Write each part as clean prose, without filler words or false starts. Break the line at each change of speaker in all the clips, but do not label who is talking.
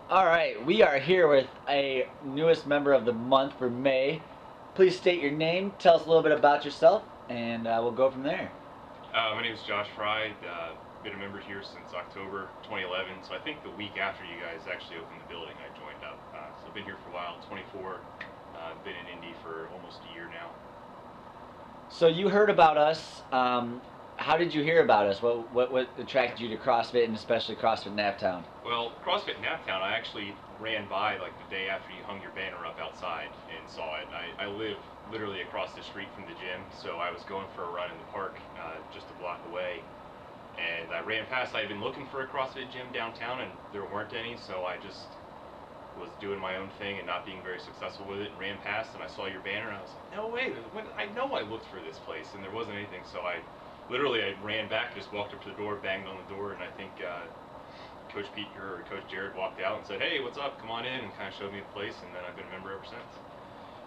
All right, we are here with a newest member of the month for May. Please state your name, tell us a little bit about yourself, and we'll go from there.
My name is Josh Frye. Been a member here since October 2011. So I think the week after you guys actually opened the building, I joined up. So I've been here for a while, 24. Been in Indy for almost a year now.
So you heard about us. How did you hear about us? What attracted you to CrossFit, and especially CrossFit NapTown?
Well, CrossFit NapTown, I actually ran by like the day after you hung your banner up outside and saw it. I live literally across the street from the gym, so I was going for a run in the park just a block away. And I ran past. I had been looking for a CrossFit gym downtown, and there weren't any, so I just was doing my own thing and not being very successful with it, and ran past, and I saw your banner, and I was like, no way, I know I looked for this place, and there wasn't anything, so I ran back, just walked up to the door, banged on the door, and I think Coach Pete or Coach Jared walked out and said, hey, what's up, come on in, and kind of showed me the place, and then I've been a member ever since.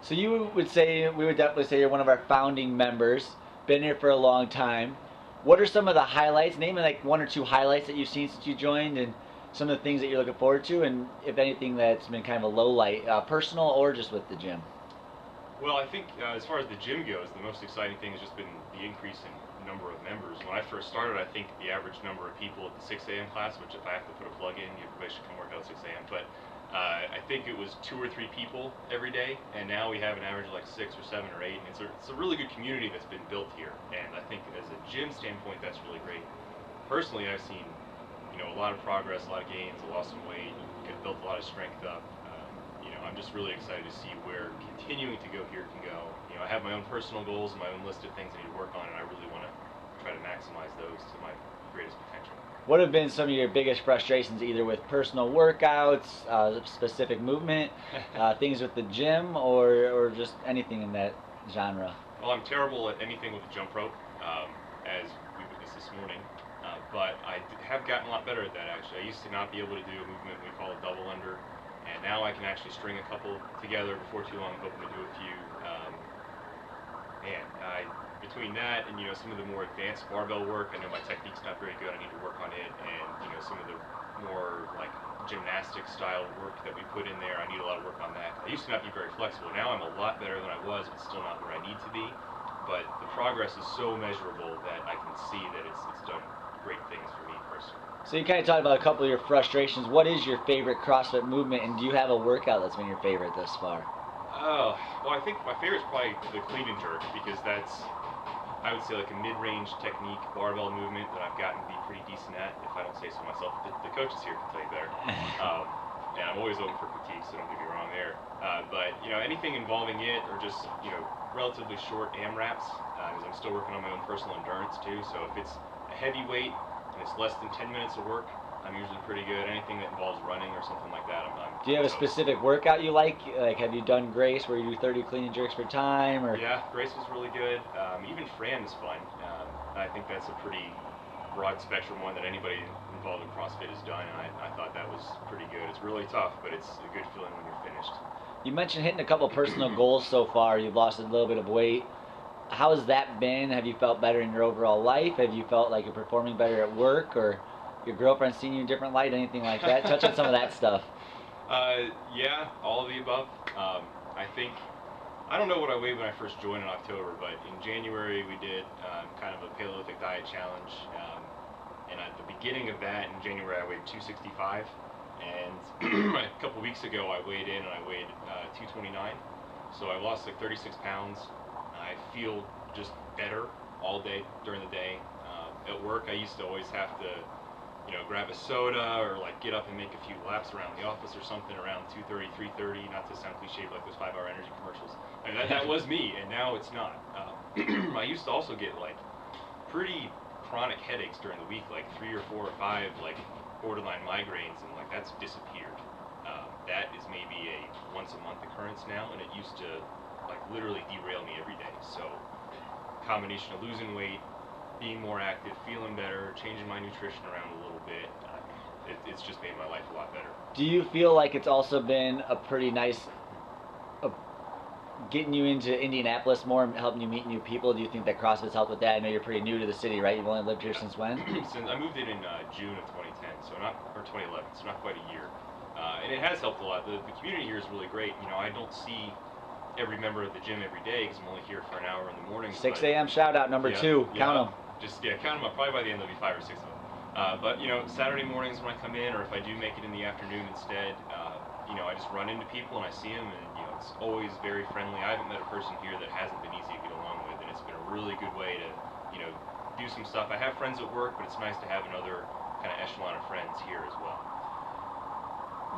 So we would definitely say you're one of our founding members, been here for a long time. What are some of the highlights? Name like one or two highlights that you've seen since you joined, and some of the things that you're looking forward to, and if anything that's been kind of a low light, personal or just with the gym.
Well, I think as far as the gym goes, the most exciting thing has just been the increase in number of members. When I first started, I think the average number of people at the 6 a.m. class, which if I have to put a plug in, everybody should come work out at 6 a.m. But I think it was 2 or 3 people every day, and now we have an average of like 6 or 7 or 8. And it's a really good community that's been built here, and I think as a gym standpoint, that's really great. Personally, I've seen a lot of progress, a lot of gains. I lost some weight, built a lot of strength up. I'm just really excited to see where continuing to go here can go. I have my own personal goals and my own list of things I need to work on, and I really want to try to maximize those to my greatest potential.
What have been some of your biggest frustrations, either with personal workouts, specific movement, things with the gym, or just anything in that genre?
Well, I'm terrible at anything with a jump rope, as we witnessed this morning. But I have gotten a lot better at that, actually. I used to not be able to do a movement we call a double under, and now I can actually string a couple together before too long. I'm hoping to do a few. Between that and some of the more advanced barbell work, I know my technique's not very good. I need to work on it, and some of the more like gymnastic style work that we put in there, I need a lot of work on that. I used to not be very flexible. Now I'm a lot better than I was, but still not where I need to be. But the progress is so measurable that I can see that it's done great things for me personally.
So you kind of talked about a couple of your frustrations. What is your favorite CrossFit movement, and do you have a workout that's been your favorite thus far?
Oh, well, I think my favorite is probably the clean and jerk, because that's, I would say, like a mid-range technique barbell movement that I've gotten to be pretty decent at, if I don't say so myself. The coaches here can tell you better. And I'm always open for critique, so don't get me wrong there. But anything involving it, or just relatively short AMRAPs, because I'm still working on my own personal endurance too. So if it's a heavy weight and it's less than 10 minutes of work, I'm usually pretty good. Anything that involves running or something like that, I'm
Do you have a specific workout you like? Like, have you done Grace where you do 30 clean and jerks per time? Or
yeah, Grace was really good. Even Fran is fun. I think that's a pretty broad spectrum one that anybody involved in CrossFit has done, and I thought that was pretty good. It's really tough, but it's a good feeling when you're finished.
You mentioned hitting a couple personal goals so far. You've lost a little bit of weight. How has that been? Have you felt better in your overall life? Have you felt like you're performing better at work, or your girlfriend seeing you in a different light, anything like that? Touch on some of that stuff.
Yeah, all of the above. I don't know what I weighed when I first joined in October, but in January we did kind of a Paleolithic diet challenge. And at the beginning of that, in January, I weighed 265. And a couple weeks ago, I weighed in and I weighed 229. So I lost like 36 pounds. I feel just better all day during the day. At work, I used to always have to grab a soda or like get up and make a few laps around the office or something around 2:30, 3:30, not to sound cliche like those 5-hour energy commercials. I mean, that was me, and now it's not. I used to also get like pretty chronic headaches during the week, like 3 or 4 or 5 like borderline migraines, and like that's disappeared. That is maybe a once a month occurrence now, and it used to like literally derail me every day. So combination of losing weight, being more active, feeling better, changing my nutrition around a little bit, it's just made my life a lot better.
Do you feel like it's also been a pretty nice getting you into Indianapolis more and helping you meet new people? Do you think that CrossFit's helped with that? I know you're pretty new to the city, right? You've only lived here since when?
Since I moved in June of 2010, so not, or 2011, so not quite a year. And it has helped a lot. The community here is really great. You know, I don't see every member of the gym every day because I'm only here for an hour in the morning.
6 a.m. shout out number 2. Count them.
Just count them up. Probably by the end there'll be 5 or 6 of them. But you know, Saturday mornings when I come in, or if I do make it in the afternoon instead, you know, I just run into people and I see them, and you know, it's always very friendly. I haven't met a person here that hasn't been easy to get along with, and it's been a really good way to, you know, do some stuff. I have friends at work, but it's nice to have another kind of echelon of friends here as well.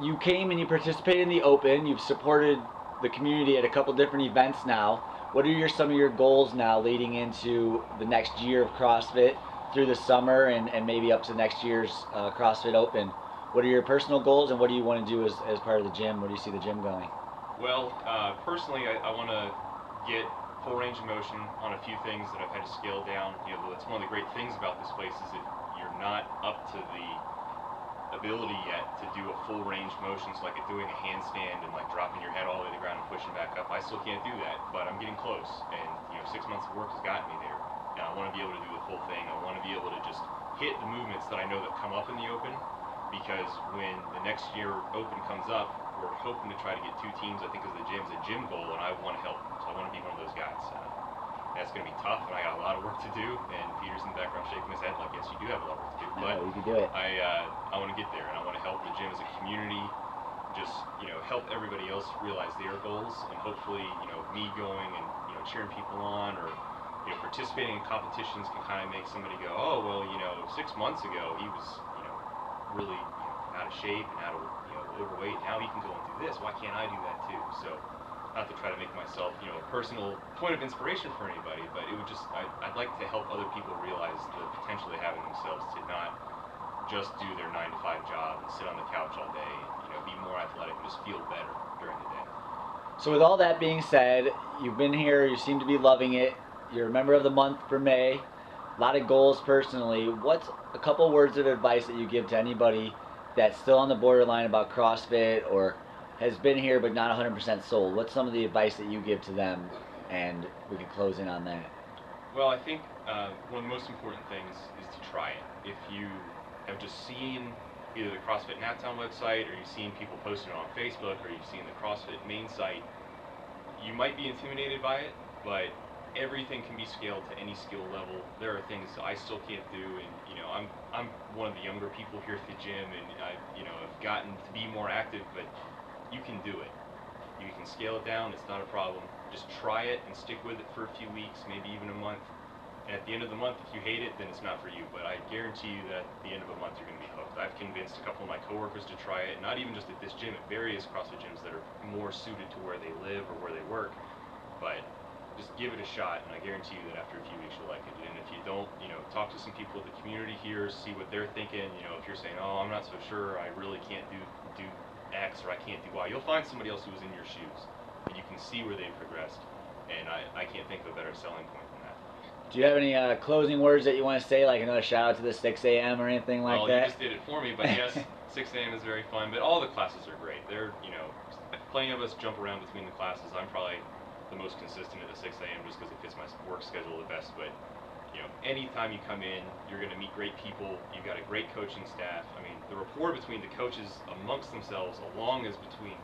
You came and you participated in the Open. You've supported the community at a couple different events now. What are some of your goals now leading into the next year of CrossFit through the summer and maybe up to next year's CrossFit Open? What are your personal goals, and what do you want to do as part of the gym? Where do you see the gym going?
Well, personally, I want to get full range of motion on a few things that I've had to scale down. You know, that's one of the great things about this place is if you're not up to the ability yet to do a full range motion, so like doing a handstand and like dropping your head all the way to the ground and pushing back up. I still can't do that, but I'm getting close, and you know, 6 months of work has gotten me there. Now I want to be able to do the full thing. I want to be able to just hit the movements that I know that come up in the Open, because when the next year Open comes up, we're hoping to try to get 2 teams. I think as the gym's a gym goal, and I want to help, so I want to be one of those guys. That's going to be tough, and I got a lot of work to do, and Peter's in the background shaking his head like, yes, you do have a lot of work to do, but
you can do it.
I want to get there, and I want to help the gym as a community, just, you know, help everybody else realize their goals, and hopefully, you know, me going and, you know, cheering people on, or, you know, participating in competitions can kind of make somebody go, oh, well, you know, 6 months ago, he was, you know, really, you know, out of shape and out of, you know, overweight, now he can go and do this, why can't I do that too? So, not to try to make myself, you know, a personal point of inspiration for anybody, but it would just, I'd like to help other people realize the potential they have in themselves to not just do their 9-to-5 job and sit on the couch all day, and, you know, be more athletic and just feel better during the day.
So with all that being said, you've been here, you seem to be loving it, you're a member of the month for May, a lot of goals personally. What's a couple words of advice that you give to anybody that's still on the borderline about CrossFit or has been here but not 100% sold? What's some of the advice that you give to them, and we can close in on that?
Well, I think one of the most important things is to try it. If you have just seen either the CrossFit NapTown website, or you've seen people posting it on Facebook, or you've seen the CrossFit main site, you might be intimidated by it, but everything can be scaled to any skill level. There are things I still can't do, and you know, I'm one of the younger people here at the gym, and I, you know, have gotten to be more active, but you can do it. You can scale it down, it's not a problem. Just try it and stick with it for a few weeks, maybe even a month. And at the end of the month, if you hate it, then it's not for you. But I guarantee you that at the end of a month, you're going to be hooked. I've convinced a couple of my coworkers to try it, not even just at this gym, at various CrossFit gyms that are more suited to where they live or where they work. But just give it a shot, and I guarantee you that after a few weeks, you'll like it. And if you don't, you know, talk to some people in the community here, see what they're thinking. You know, if you're saying, oh, I'm not so sure, I really can't do X, or I can't do Y, you'll find somebody else who was in your shoes, and you can see where they've progressed. And I can't think of a better selling point than that.
Do you have any closing words that you want to say, like another shout out to the 6 a.m. or anything like that?
Well, you just did it for me, but yes, 6 a.m. is very fun, but all the classes are great. They're, you know, plenty of us jump around between the classes. I'm probably the most consistent at the 6 a.m. just because it fits my work schedule the best, but you know, anytime you come in, you're going to meet great people. You've got a great coaching staff. I mean, the rapport between the coaches amongst themselves, along as between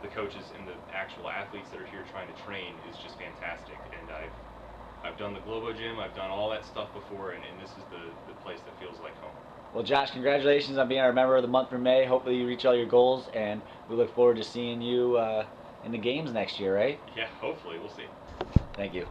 the coaches and the actual athletes that are here trying to train, is just fantastic. And I've done the Globo Gym, I've done all that stuff before, and this is the place that feels like home.
Well, Josh, congratulations on being our member of the month for May. Hopefully you reach all your goals, and we look forward to seeing you in the games next year, right?
Yeah, hopefully. We'll see.
Thank you.